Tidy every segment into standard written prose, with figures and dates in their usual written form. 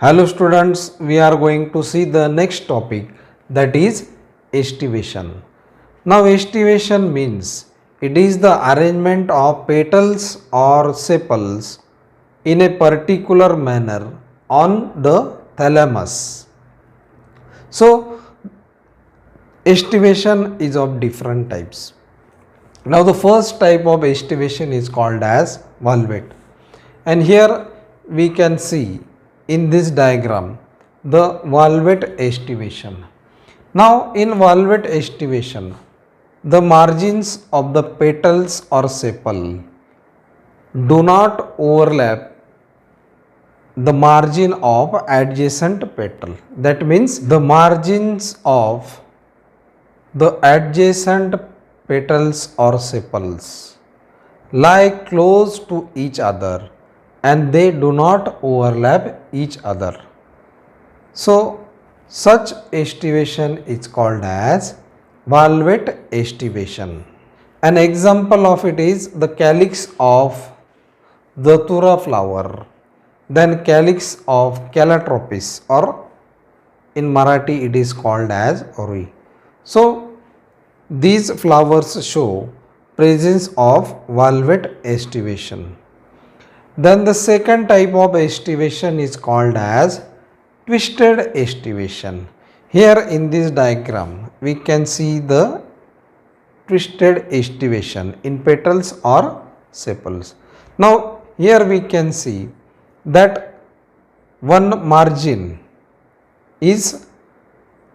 Hello students, we are going to see the next topic, that is estivation. Now estivation means it is the arrangement of petals or sepals in a particular manner on the thalamus. So estivation is of different types. Now the first type of estivation is called as valvet, and here we can see in this diagram the valvet estivation. Now in valvet estivation, the margins of the petals or sepal do not overlap the margin of adjacent petal. That means the margins of the adjacent petals or sepals lie close to each other and they do not overlap each other. So such estivation is called as valvet estivation. An example of it is the calyx of Datura flower, then calyx of Calotropis, or in Marathi it is called as Rui. So these flowers show presence of valvet estivation. Then the second type of estivation is called as twisted estivation. Here in this diagram we can see the twisted estivation in petals or sepals. Now here we can see that one margin is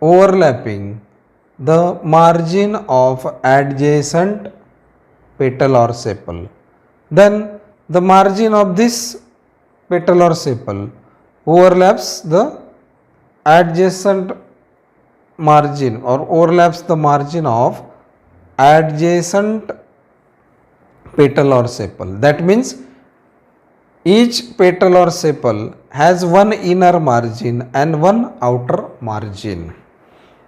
overlapping the margin of adjacent petal or sepal. Then the margin of this petal or sepal overlaps the adjacent margin or overlaps the margin of adjacent petal or sepal. That means each petal or sepal has one inner margin and one outer margin.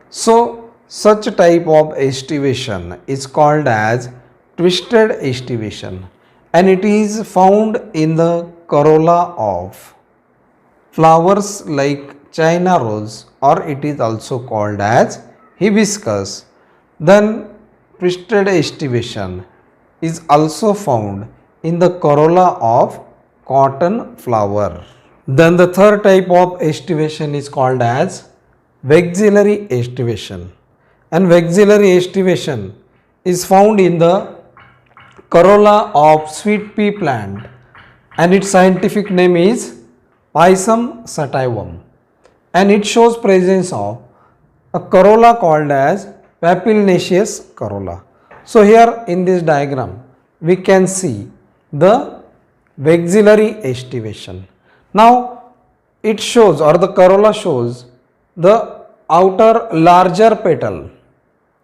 So such type of estivation is called as twisted estivation, and it is found in the corolla of flowers like China rose, or it is also called as hibiscus. Then twisted estivation is also found in the corolla of cotton flower. Then the third type of estivation is called as vexillary estivation, and vexillary estivation is found in the corolla of sweet pea plant, and its scientific name is Pisum sativum, and it shows presence of a corolla called as papilionaceous corolla. So here in this diagram we can see the vexillary estivation. Now it shows, or the corolla shows, the outer larger petal.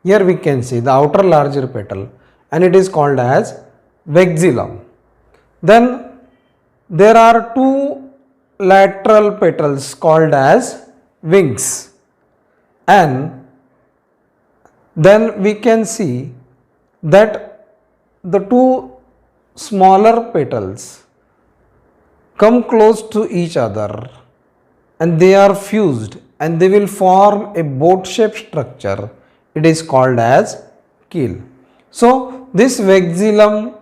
Here we can see the outer larger petal, and it is called as vexillum. Then there are two lateral petals called as wings, and then we can see that the two smaller petals come close to each other and they are fused and they will form a boat shaped structure. It is called as keel. So this vexillum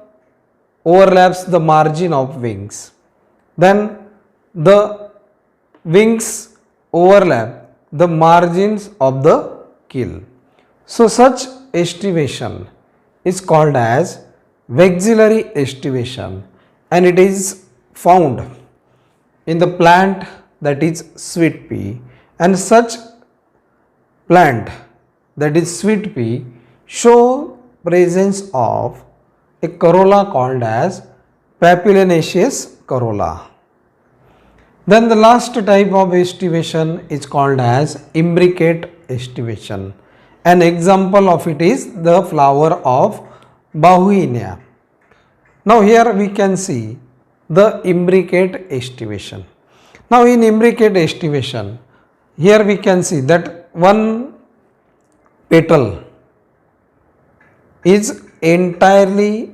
overlaps the margin of wings. Then the wings overlap the margins of the keel. So such estivation is called as vexillary estivation, and it is found in the plant that is sweet pea, and such plant that is sweet pea show presence of a corolla called as papilionaceous corolla. Then the last type of estivation is called as imbricate estivation. An example of it is the flower of Bauhinia. Now here we can see the imbricate estivation. Now in imbricate estivation, here we can see that one petal is entirely,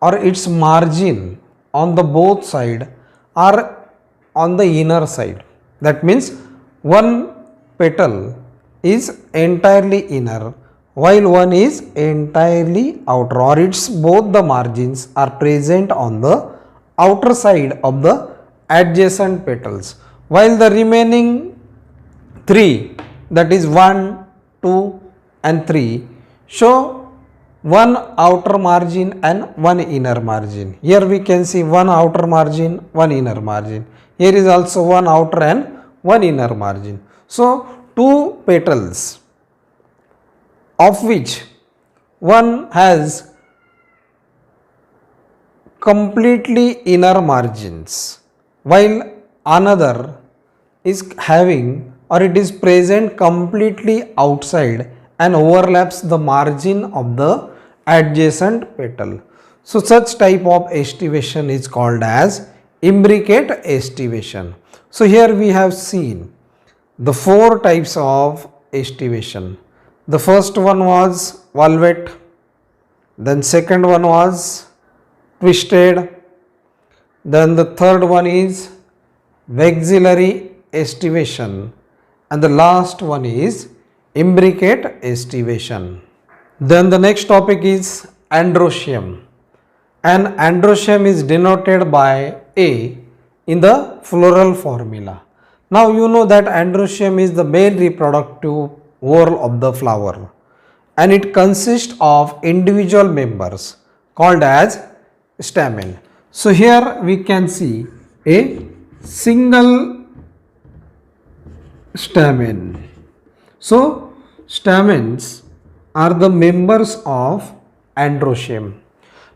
or its margin on the both side are on the inner side. That means one petal is entirely inner while one is entirely outer, or its both the margins are present on the outer side of the adjacent petals, while the remaining 3, that is 1, 2 and 3, show one outer margin and one inner margin. Here we can see one outer margin, one inner margin. Here is also one outer and one inner margin. So, two petals of which one has completely inner margins while another is having, or it is present completely outside and overlaps the margin of the adjacent petal. So, such type of estivation is called as imbricate estivation. So, here we have seen the 4 types of estivation. The first one was valvate, then second one was twisted, then the third one is vexillary estivation, and the last one is imbricate estivation. Then the next topic is androecium, and androecium is denoted by A in the floral formula. Now you know that androecium is the male reproductive whorl of the flower, and it consists of individual members called as stamen. So here we can see a single stamen. So stamens are the members of androecium.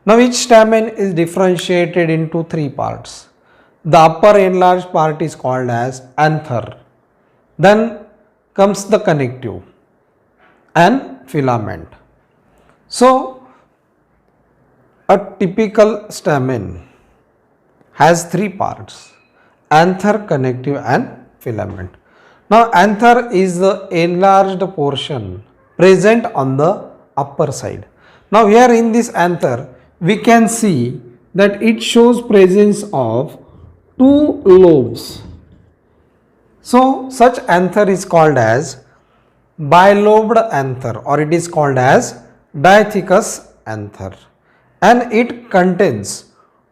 Now each stamen is differentiated into 3 parts. The upper enlarged part is called as anther. Then comes the connective and filament. So a typical stamen has 3 parts: anther, connective and filament. Now anther is the enlarged portion present on the upper side. Now here in this anther we can see that it shows presence of 2 lobes. So such anther is called as bilobed anther, or it is called as diathecous anther, and it contains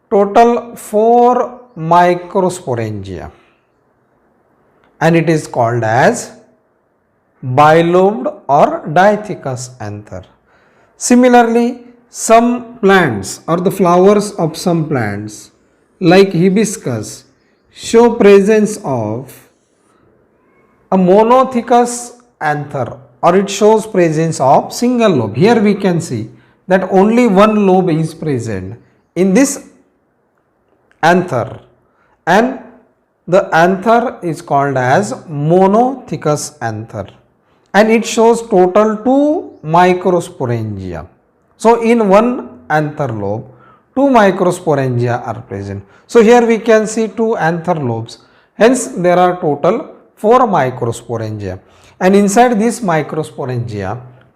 total 4 microsporangia, and it is called as bilobed or diathecous anther. Similarly, some plants or the flowers of some plants like hibiscus show presence of a monothecous anther, or it shows presence of single lobe. Here we can see that only one lobe is present in this anther, and the anther is called as monothecous anther, and it shows total 2 microsporangia. So in one anther lobe 2 microsporangia are present. So here we can see 2 anther lobes, hence there are total 4 microsporangia, and inside these microsporangia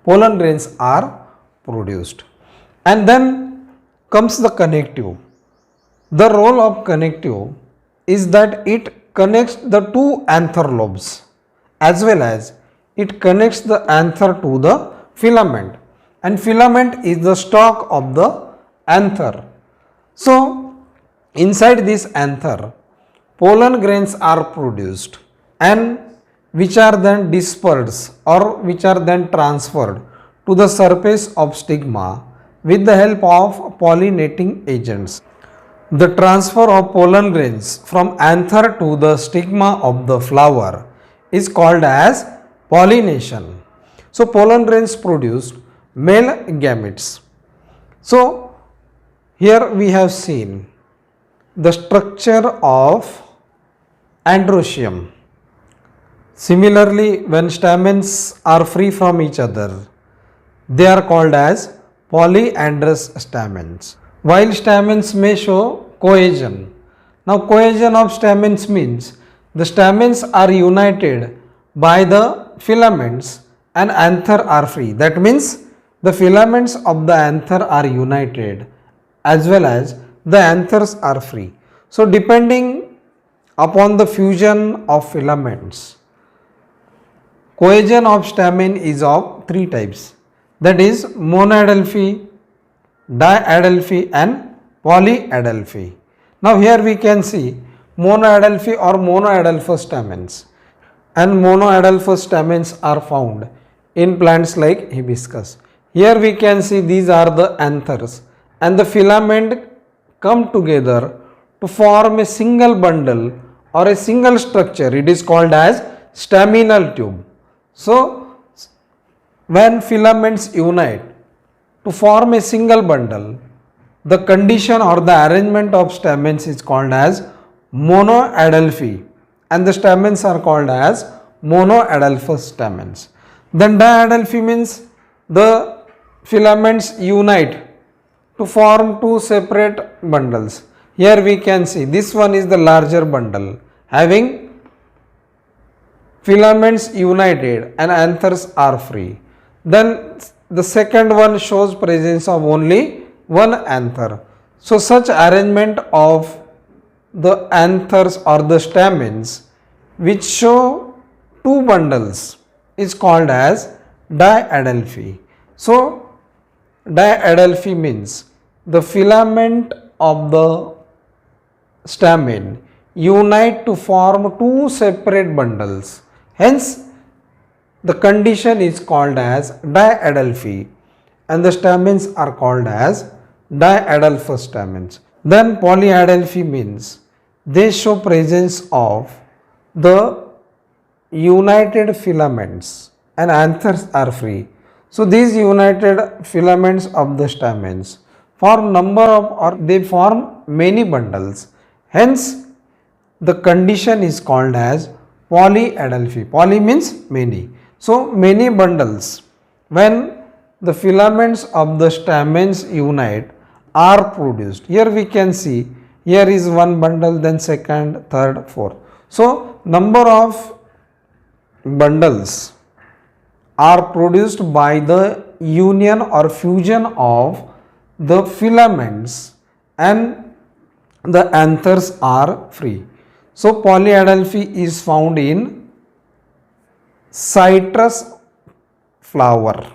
pollen grains are produced. And then comes the connective. The role of connective is that it connects the 2 anther lobes as well as it connects the anther to the filament, and filament is the stalk of the anther. So inside this anther pollen grains are produced, and which are then dispersed or which are then transferred to the surface of stigma with the help of pollinating agents. The transfer of pollen grains from anther to the stigma of the flower is called as pollination. So pollen grains produced male gametes. So here we have seen the structure of androecium. Similarly, when stamens are free from each other, they are called as polyandrous stamens, while stamens may show cohesion. Now cohesion of stamens means the stamens are united by the filaments and anther are free. That means the filaments of the anther are united as well as the anthers are free. So depending upon the fusion of filaments. Cohesion of stamen is of three types, that is monoadelphy, diadelphy and polyadelphy. Now here we can see monoadelphy or monoadelphous stamens, and monoadelphous stamens are found in plants like hibiscus. Here we can see these are the anthers, and the filament come together to form a single bundle or a single structure. It is called as staminal tube. So when filaments unite to form a single bundle, the condition or the arrangement of stamens is called as monoadelphy, and the stamens are called as monoadelphous stamens. Then diadelphy means the filaments unite to form two separate bundles. Here we can see this one is the larger bundle having filaments united and anthers are free. Then the second one shows presence of only one anther. So such arrangement of the anthers or the stamens which show two bundles is called as diadelphy. So diadelphy means the filament of the stamen unite to form two separate bundles. Hence the condition is called as diadelphy, and the stamens are called as diadelphous stamens. Then polyadelphy means they show presence of the united filaments and anthers are free. So these united filaments of the stamens form number of, or they form many bundles. Hence the condition is called as polyadelphy. Poly means many. So many bundles. When the filaments of the stamens unite are produced. Here we can see, here is one bundle, then second, third, fourth. So number of bundles are produced by the union or fusion of the filaments and the anthers are free. So polyadelphy is found in citrus flower.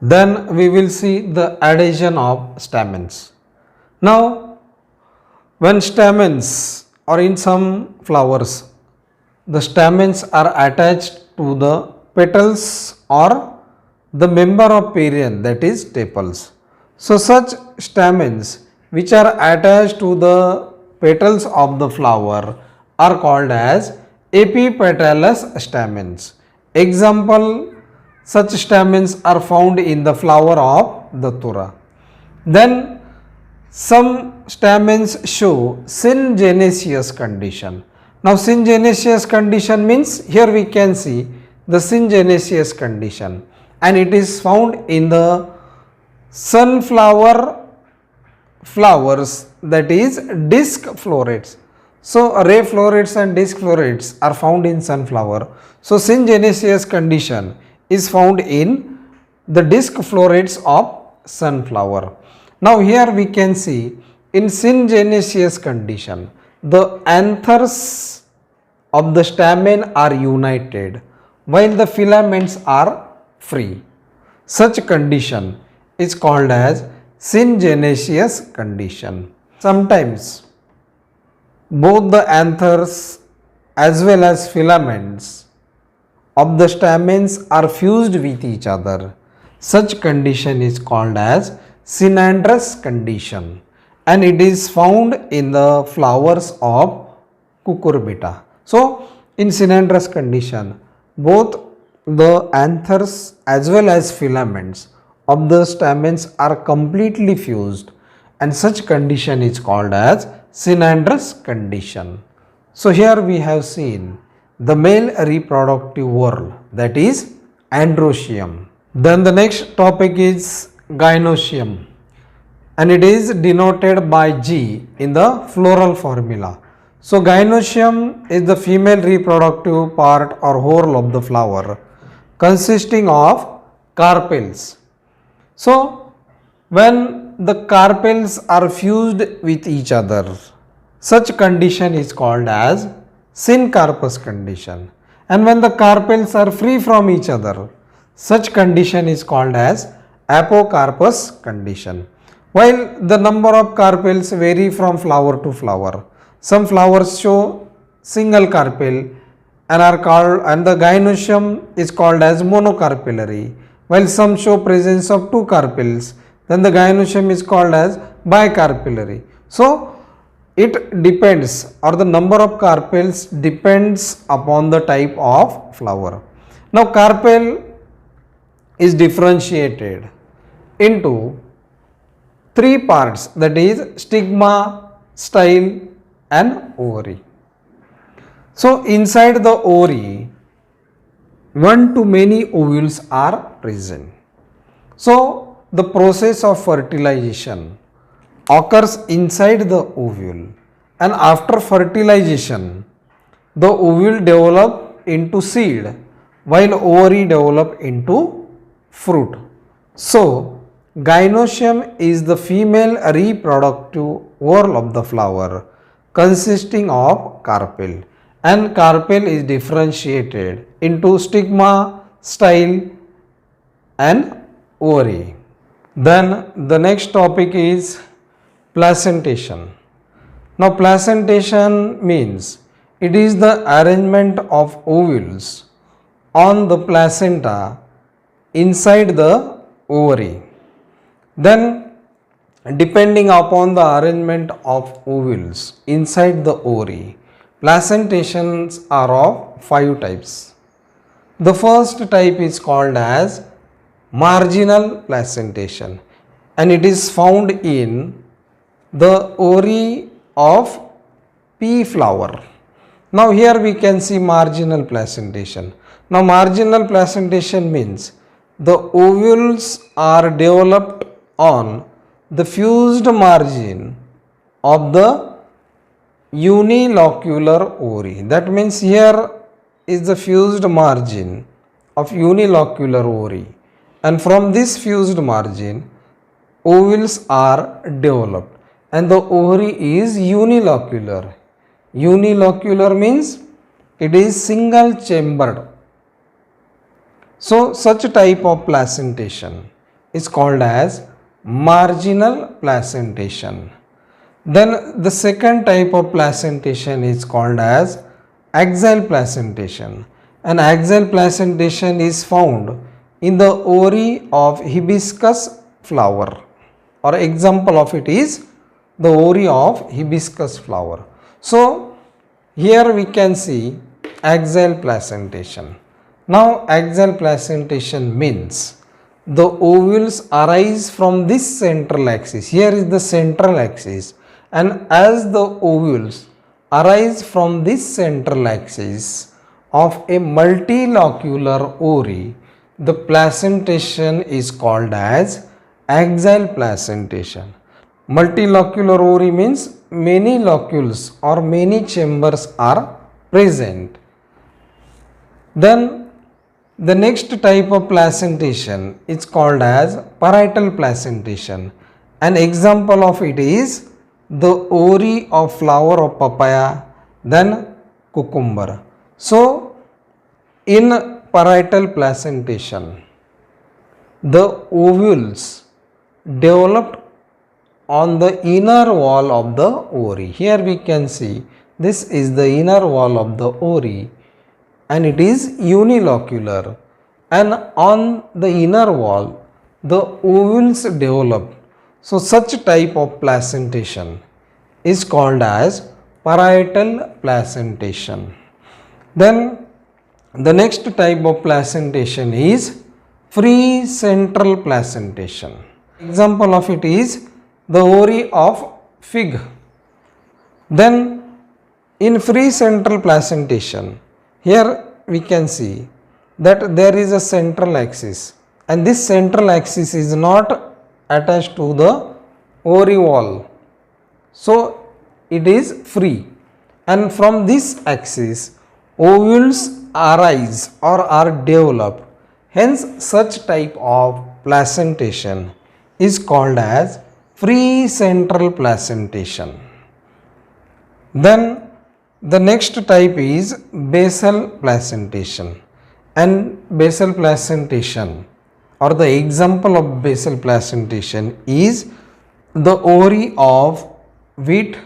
Then we will see the adhesion of stamens. Now when stamens, or in some flowers, the stamens are attached to the petals or the member of perianth, that is tepals. So such stamens which are attached to the petals of the flower are called as epipetalous stamens. Example, such stamens are found in the flower of datura. Then some stamens show syngenesious condition. Now syngenesious condition means, here we can see the syngenesious condition, and it is found in the sunflower flowers, that is disc florets. So ray florets and disc florets are found in sunflower. So syngenesious condition is found in the disc florets of sunflower. Now here we can see in syngenesious condition the anthers of the stamen are united while the filaments are free. Such condition is called as syngenesious condition. Sometimes both the anthers as well as filaments of the stamens are fused with each other. Such condition is called as synandrous condition, and it is found in the flowers of cucurbita. So in synandrous condition, both the anthers as well as filaments of the stamens are completely fused, and such condition is called as synandrous condition. So here we have seen the male reproductive whorl, that is androecium. Then the next topic is gynoecium, and it is denoted by G in the floral formula. So gynoecium is the female reproductive part or whorl of the flower consisting of carpels. So when the carpels are fused with each other, such condition is called as syncarpous condition. And when the carpels are free from each other, such condition is called as apocarpous condition. While the number of carpels vary from flower to flower, some flowers show single carpel and are called, and the gynoecium is called as monocarpellary, while some show presence of two carpels, then the gynoecium is called as bicarpellary. So it depends, or the number of carpels depends upon the type of flower. Now carpel is differentiated into three parts, that is stigma, style and ovary. So inside the ovary, one to many ovules are present. So the process of fertilization occurs inside the ovule, and after fertilization the ovule develop into seed while ovary develop into fruit. So gynoecium is the female reproductive whorl of the flower consisting of carpel, and carpel is differentiated into stigma, style and ovary. Then the next topic is placentation. Now placentation means it is the arrangement of ovules on the placenta inside the ovary. Then depending upon the arrangement of ovules inside the ovary, placentations are of 5 types. The first type is called as marginal placentation, and it is found in the ovary of pea flower. Now here we can see marginal placentation. Now marginal placentation means the ovules are developed on the fused margin of the unilocular ovary. That means here is the fused margin of unilocular ovary, and from this fused margin ovules are developed, and the ovary is unilocular. Unilocular means it is single chambered. So such type of placentation is called as marginal placentation. Then the second type of placentation is called as axial placentation, and axial placentation is found in the ovary of hibiscus flower, or example of it is the ovary of hibiscus flower. So here we can see axial placentation. Now axial placentation means the ovules arise from this central axis. Here is the central axis, and as the ovules arise from this central axis of a multilocular ovary, the placentation is called as axial placentation. Multilocular ovary means many locules or many chambers are present. Then the next type of placentation is called as parietal placentation. An example of it is the ovary of flower of papaya, then cucumber. So in parietal placentation, the ovules developed on the inner wall of the ovary. Here we can see this is the inner wall of the ovary, and it is unilocular, and on the inner wall the ovules develop. So such type of placentation is called as parietal placentation. Then the next type of placentation is free central placentation. Example of it is the ovary of fig. Then in free central placentation, here we can see that there is a central axis, and this central axis is not attached to the ovary wall. So it is free, and from this axis ovules arise or are developed. Hence such type of placentation is called as free central placentation. Then The next type is basal placentation. And basal placentation, or the example of basal placentation, is the ovary of wheat,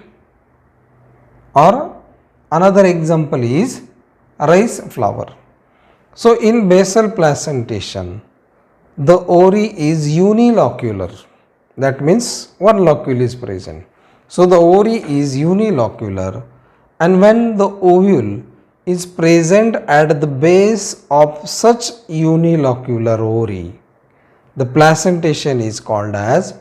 or another example is rice flower. So in basal placentation, the ovary is unilocular. That means one locule is present. So the ovary is unilocular, and when the ovule is present at the base of such unilocular ovary, the placentation is called as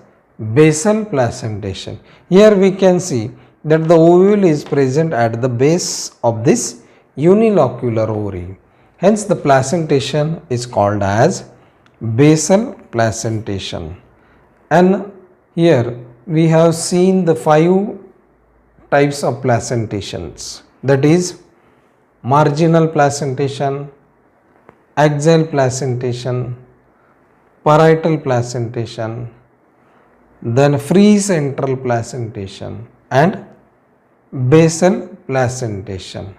basal placentation. Here we can see that the ovule is present at the base of this unilocular ovary. Hence the placentation is called as basal placentation. And here we have seen the 5 types of placentations, that is marginal placentation, axial placentation, parietal placentation, then free central placentation and basal placentation.